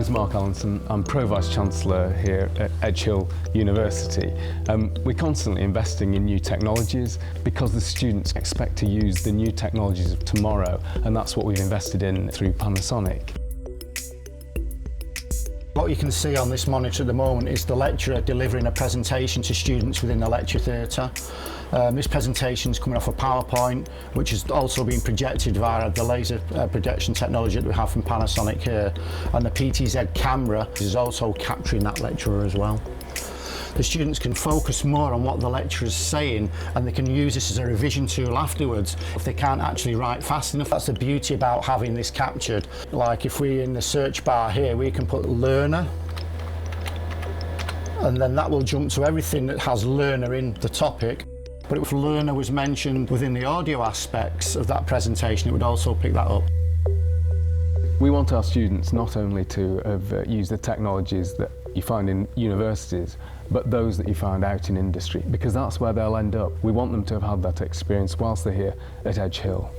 name's Mark Allinson. I'm Pro-Vice Chancellor here at Edge Hill University. We're constantly investing in new technologies because the students expect to use the new technologies of tomorrow, and that's what we've invested in through Panasonic. What you can see on this monitor at the moment is the lecturer delivering a presentation to students within the lecture theatre. This presentation is coming off a PowerPoint, which is also being projected via the laser projection technology that we have from Panasonic here, and the PTZ camera is also capturing that lecturer as well. The students can focus more on what the lecturer is saying, and they can use this as a revision tool afterwards if they can't actually write fast enough. That's the beauty about having this captured. Like if we're in the search bar here, we can put learner, and then that will jump to everything that has learner in the topic. But if learner was mentioned within the audio aspects of that presentation, it would also pick that up. We want our students not only to have used the technologies that you find in universities, but those that you find out in industry, because that's where they'll end up. We want them to have had that experience whilst they're here at Edge Hill.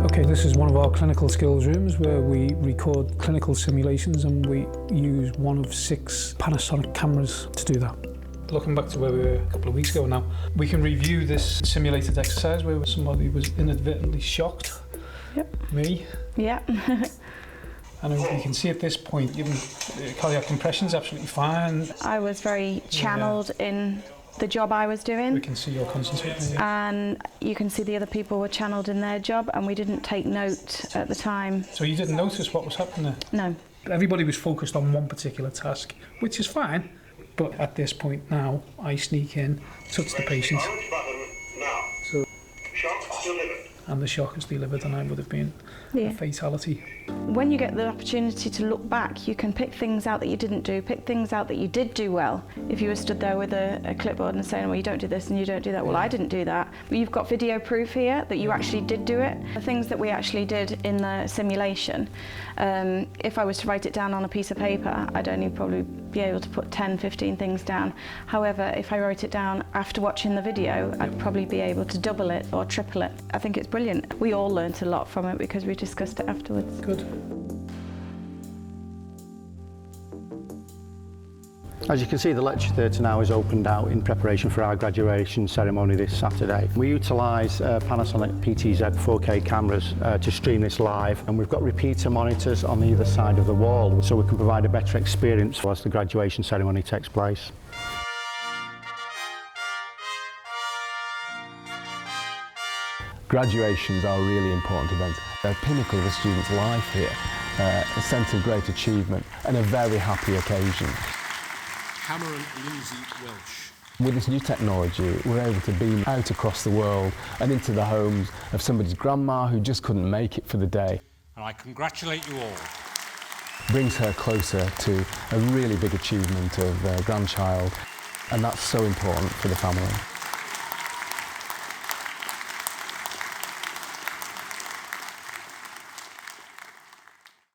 Okay, this is one of our clinical skills rooms where we record clinical simulations, and we use one of 6 Panasonic cameras to do that. Looking back to where we were a couple of weeks ago now, we can review this simulated exercise where somebody was inadvertently shocked. Yep. Me. Yeah. And you can see at this point, even cardiac compression's absolutely fine. I was very channeled in the job I was doing. We can see you're concentrating. Yeah. And you can see the other people were channeled in their job, and we didn't take note at the time. So you didn't notice what was happening there? No. Everybody was focused on one particular task, which is fine. But at this point now, I sneak in, touch the patient. So, and the shock is delivered, and I would have been a fatality. When you get the opportunity to look back, you can pick things out that you didn't do, pick things out that you did do well. If you were stood there with a clipboard and saying, well, you don't do this and you don't do that, well, I didn't do that. But you've got video proof here that you actually did do it. The things that we actually did in the simulation, if I was to write it down on a piece of paper, I'd only probably be able to put 10, 15 things down. However, if I wrote it down after watching the video, I'd probably be able to double it or triple it. I think it's brilliant. We all learnt a lot from it because we discussed it afterwards. Good. As you can see, the lecture theatre now is opened out in preparation for our graduation ceremony this Saturday. We utilise Panasonic PTZ 4K cameras to stream this live, and we've got repeater monitors on either side of the wall so we can provide a better experience as the graduation ceremony takes place. Graduations are a really important event. They're a pinnacle of a student's life here, a sense of great achievement and a very happy occasion. Cameron Lindsay Welsh. With this new technology, we're able to beam out across the world and into the homes of somebody's grandma who just couldn't make it for the day. And I congratulate you all. Brings her closer to a really big achievement of their grandchild, and that's so important for the family.